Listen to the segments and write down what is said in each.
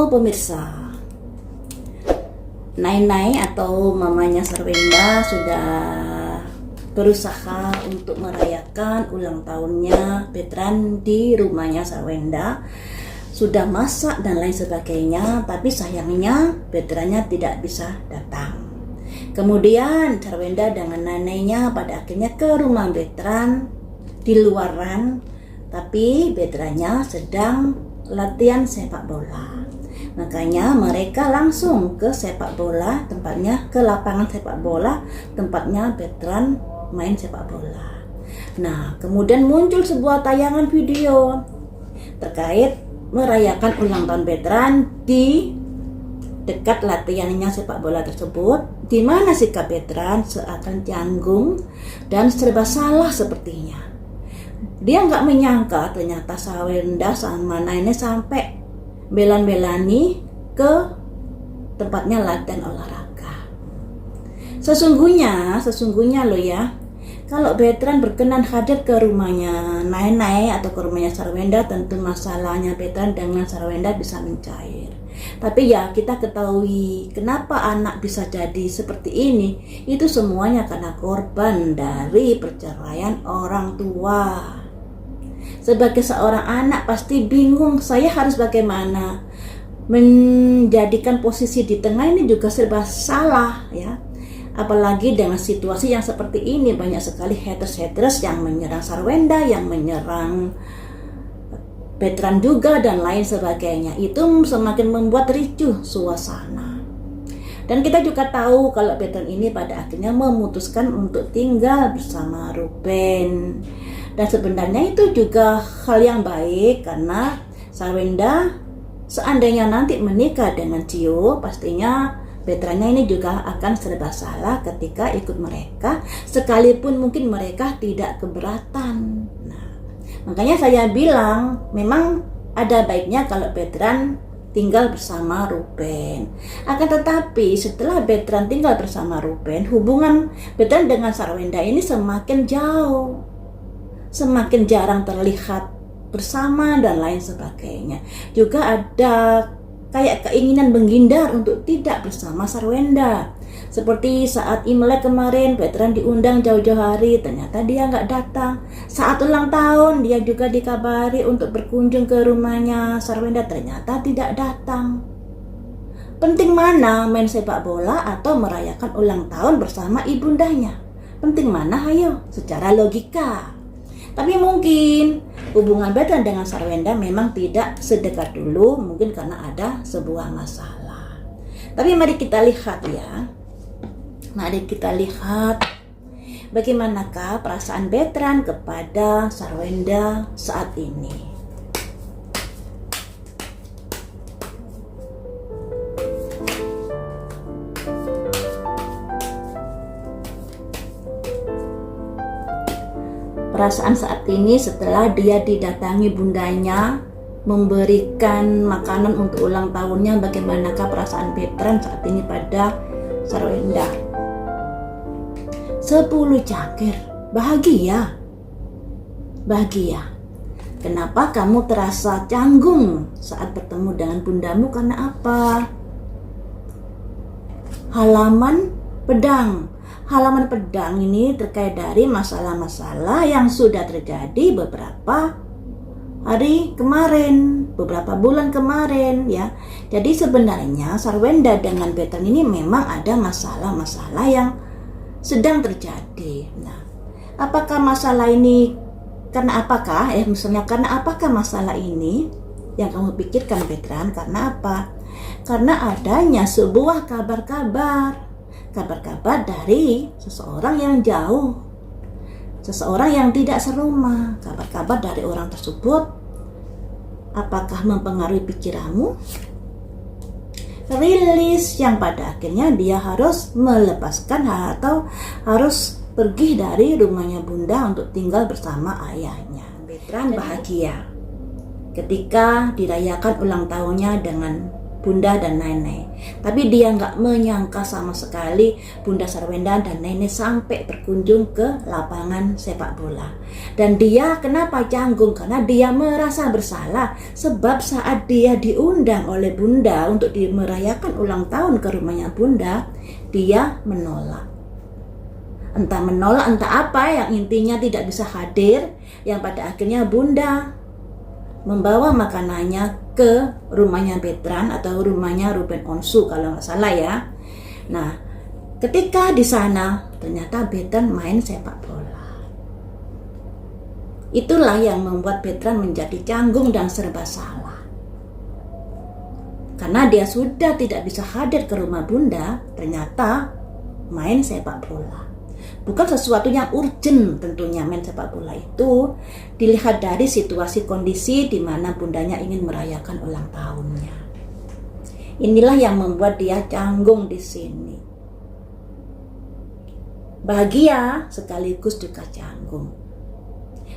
Halo pemirsa, Nai atau mamanya Sarwenda sudah berusaha untuk merayakan ulang tahunnya Betran di rumahnya Sarwenda. Sudah masak dan lain sebagainya, tapi sayangnya Betrannya tidak bisa datang. Kemudian Sarwenda dengan neneknya pada akhirnya ke rumah Betran di luaran, tapi Betrannya sedang latihan sepak bola. Makanya mereka langsung ke sepak bola, tempatnya ke lapangan sepak bola, tempatnya Betran main sepak bola. Nah, kemudian muncul sebuah tayangan video terkait merayakan ulang tahun Betran di dekat latihannya sepak bola tersebut, di mana sikap Betran seakan canggung dan serba salah sepertinya. Dia nggak menyangka ternyata Sarwenda sama Naine sampai belan-belani ke tempatnya latihan olahraga. Sesungguhnya loh ya, kalau Betran berkenan hadir ke rumahnya Naine atau ke rumahnya Sarwenda, tentu masalahnya Betran dengan Sarwenda bisa mencair. Tapi ya kita ketahui kenapa anak bisa jadi seperti ini, itu semuanya karena korban dari perceraian orang tua. Sebagai seorang anak pasti bingung, saya harus bagaimana. Menjadikan posisi di tengah ini juga serba salah ya. Apalagi dengan situasi yang seperti ini, banyak sekali haters yang menyerang Sarwenda, yang menyerang Betran juga dan lain sebagainya. Itu semakin membuat ricuh suasana. Dan kita juga tahu kalau Betran ini pada akhirnya memutuskan untuk tinggal bersama Ruben. Dan sebenarnya itu juga hal yang baik, karena Sarwenda seandainya nanti menikah dengan Cio, pastinya Betrannya ini juga akan serba salah ketika ikut mereka, sekalipun mungkin mereka tidak keberatan. Nah, makanya saya bilang memang ada baiknya kalau Betran tinggal bersama Ruben. Akan tetapi setelah Betran tinggal bersama Ruben, hubungan Betran dengan Sarwenda ini semakin jauh, semakin jarang terlihat bersama dan lain sebagainya. Juga ada kayak keinginan menghindar untuk tidak bersama Sarwenda. Seperti saat Imlek kemarin, Betran diundang jauh-jauh hari, ternyata dia nggak datang. Saat ulang tahun, dia juga dikabari untuk berkunjung ke rumahnya Sarwenda, ternyata tidak datang. Penting mana main sepak bola atau merayakan ulang tahun bersama ibundanya? Penting mana? Ayo, secara logika. Tapi mungkin hubungan Betran dengan Sarwenda memang tidak sedekat dulu, mungkin karena ada sebuah masalah. Tapi mari kita lihat ya. Mari kita lihat bagaimanakah perasaan Betran kepada Sarwenda saat ini. Perasaan saat ini setelah dia didatangi bundanya memberikan makanan untuk ulang tahunnya, bagaimanakah perasaan Betran saat ini pada Sarwenda? 10 cangkir, bahagia. Kenapa kamu terasa canggung saat bertemu dengan bundamu? Karena apa? Halaman pedang ini terkait dari masalah-masalah yang sudah terjadi beberapa hari kemarin, beberapa bulan kemarin ya. Jadi sebenarnya Sarwenda dengan Betran ini memang ada masalah-masalah yang sedang terjadi. Nah, apakah masalah ini karena apakah karena apakah masalah ini yang kamu pikirkan Betran? Karena apa? Karena adanya sebuah kabar-kabar dari seseorang yang jauh, seseorang yang tidak serumah. Kabar-kabar dari orang tersebut apakah mempengaruhi pikiranmu? Rilis yang pada akhirnya dia harus melepaskan atau harus pergi dari rumahnya bunda untuk tinggal bersama ayahnya. Betran bahagia ketika dirayakan ulang tahunnya dengan Bunda dan Nenek. Tapi dia nggak menyangka sama sekali Bunda Sarwenda dan Nenek sampai berkunjung ke lapangan sepak bola. Dan dia kenapa canggung? Karena dia merasa bersalah sebab saat dia diundang oleh Bunda untuk merayakan ulang tahun ke rumahnya Bunda, dia menolak. Entah menolak, entah apa, yang intinya tidak bisa hadir, yang pada akhirnya Bunda membawa makanannya ke rumahnya Betran atau rumahnya Ruben Onsu kalau nggak salah ya. Nah, ketika di sana ternyata Betran main sepak bola. Itulah yang membuat Betran menjadi canggung dan serba salah. Karena dia sudah tidak bisa hadir ke rumah Bunda, ternyata main sepak bola. Bukan sesuatu yang urgent tentunya main sepak bola itu, dilihat dari situasi kondisi di mana bundanya ingin merayakan ulang tahunnya. Inilah yang membuat dia canggung di sini. Bahagia sekaligus juga canggung.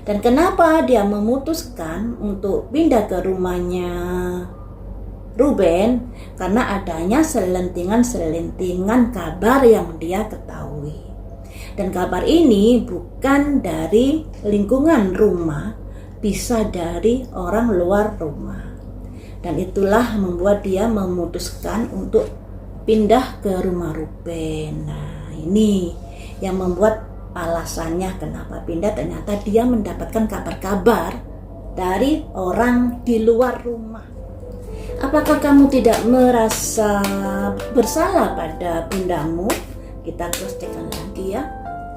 Dan kenapa dia memutuskan untuk pindah ke rumahnya Ruben? Karena adanya selentingan kabar yang dia ketahui. Dan kabar ini bukan dari lingkungan rumah, bisa dari orang luar rumah. Dan itulah membuat dia memutuskan untuk pindah ke rumah Ruben. Nah, ini yang membuat alasannya kenapa pindah. Ternyata dia mendapatkan kabar-kabar dari orang di luar rumah. Apakah kamu tidak merasa bersalah pada bundamu? Kita cross-checkkan lagi ya.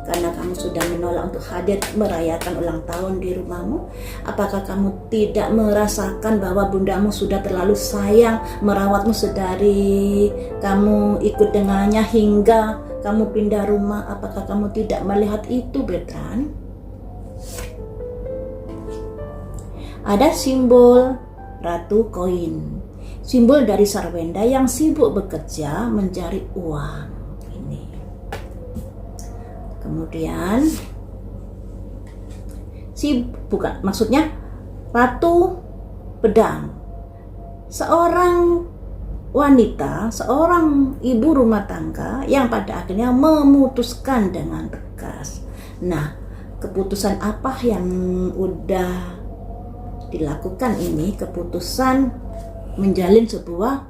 Karena kamu sudah menolak untuk hadir merayakan ulang tahun di rumahmu. Apakah kamu tidak merasakan bahwa bundamu sudah terlalu sayang merawatmu sedari kamu ikut dengannya hingga kamu pindah rumah? Apakah kamu tidak melihat itu, Betran? Ada simbol Ratu Koin, simbol dari Sarwenda yang sibuk bekerja mencari uang. Kemudian maksudnya Ratu Pedang, seorang wanita, seorang ibu rumah tangga yang pada akhirnya memutuskan dengan tegas. Nah, keputusan apa yang udah dilakukan ini? Keputusan menjalin sebuah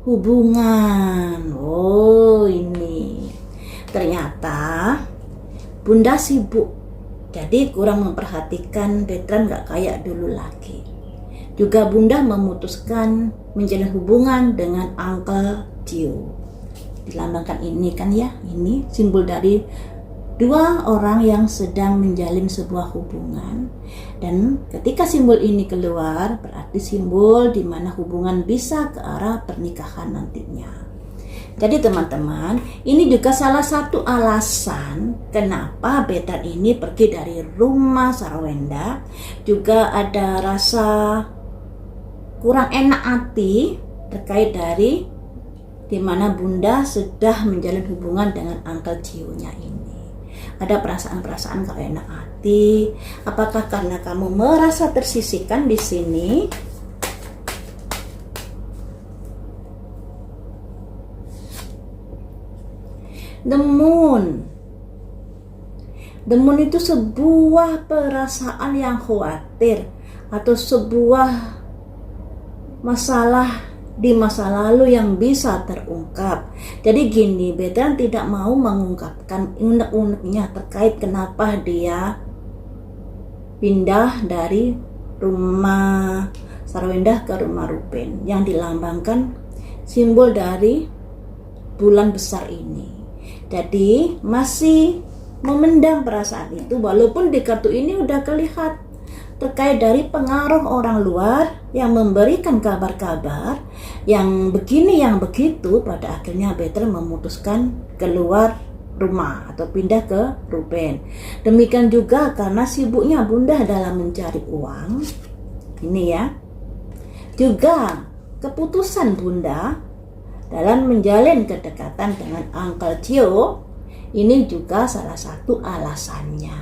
hubungan. Oh, ini ternyata Bunda sibuk, jadi kurang memperhatikan Betran, gak kayak dulu lagi. Juga Bunda memutuskan menjalin hubungan dengan Uncle Cio. Dilambangkan ini kan ya, ini simbol dari dua orang yang sedang menjalin sebuah hubungan. Dan ketika simbol ini keluar, berarti simbol di mana hubungan bisa ke arah pernikahan nantinya. Jadi teman-teman, ini juga salah satu alasan kenapa Betran ini pergi dari rumah Sarwenda. Juga ada rasa kurang enak hati terkait dari dimana Bunda sudah menjalin hubungan dengan Uncle Cio-nya ini. Ada perasaan-perasaan gak enak hati. Apakah karena kamu merasa tersisihkan di sini? The Moon itu sebuah perasaan yang khawatir atau sebuah masalah di masa lalu yang bisa terungkap. Jadi gini, Betran tidak mau mengungkapkan unek-uneknya terkait kenapa dia pindah dari rumah Sarwenda ke rumah Ruben yang dilambangkan simbol dari bulan besar ini. Jadi masih memendam perasaan itu, walaupun di kartu ini udah kelihatan terkait dari pengaruh orang luar yang memberikan kabar-kabar yang begini yang begitu. Pada akhirnya Betran memutuskan keluar rumah atau pindah ke Ruben. Demikian juga karena sibuknya Bunda dalam mencari uang. Ini ya. Juga keputusan Bunda dalam menjalin kedekatan dengan Uncle Cio, ini juga salah satu alasannya.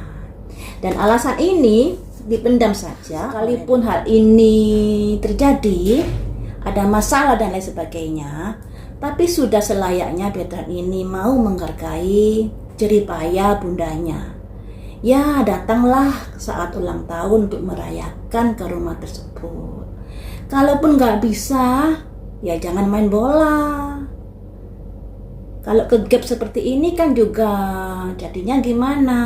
Dan alasan ini dipendam saja. Sekalipun hal ini terjadi, ada masalah dan lain sebagainya. Tapi sudah selayaknya veteran ini mau menghargai jeripaya bundanya. Ya, datanglah saat ulang tahun untuk merayakan ke rumah tersebut. Kalaupun nggak bisa, ya jangan main bola. Kalau ke gap seperti ini kan juga jadinya gimana?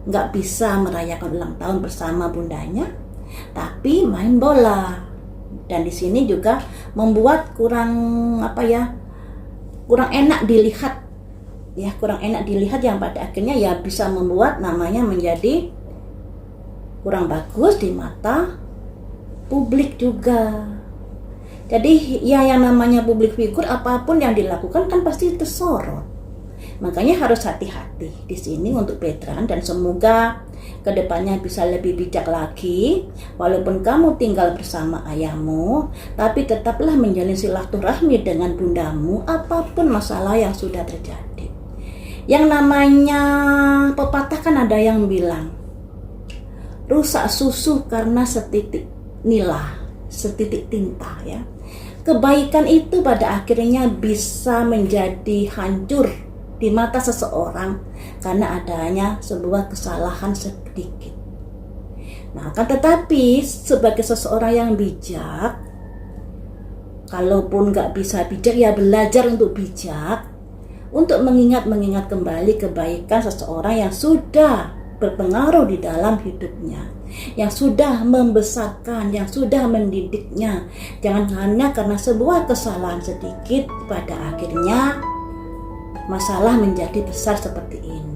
Nggak bisa merayakan ulang tahun bersama bundanya, tapi main bola. Dan di sini juga membuat kurang enak dilihat. Ya, kurang enak dilihat yang pada akhirnya ya bisa membuat namanya menjadi kurang bagus di mata publik juga. Jadi ya yang namanya publik figur, apapun yang dilakukan kan pasti tersorot. Makanya harus hati-hati di sini untuk veteran, dan semoga kedepannya bisa lebih bijak lagi. Walaupun kamu tinggal bersama ayahmu, tapi tetaplah menjalin silaturahmi dengan bundamu apapun masalah yang sudah terjadi. Yang namanya pepatah kan ada yang bilang, rusak susu karena setitik nila, setitik tinta ya. Kebaikan itu pada akhirnya bisa menjadi hancur di mata seseorang karena adanya sebuah kesalahan sedikit. Nah, akan tetapi sebagai seseorang yang bijak, kalaupun nggak bisa bijak ya belajar untuk bijak, untuk mengingat kembali kebaikan seseorang yang sudah berpengaruh di dalam hidupnya, yang sudah membesarkan, yang sudah mendidiknya. Jangan hanya karena sebuah kesalahan sedikit pada akhirnya masalah menjadi besar seperti ini.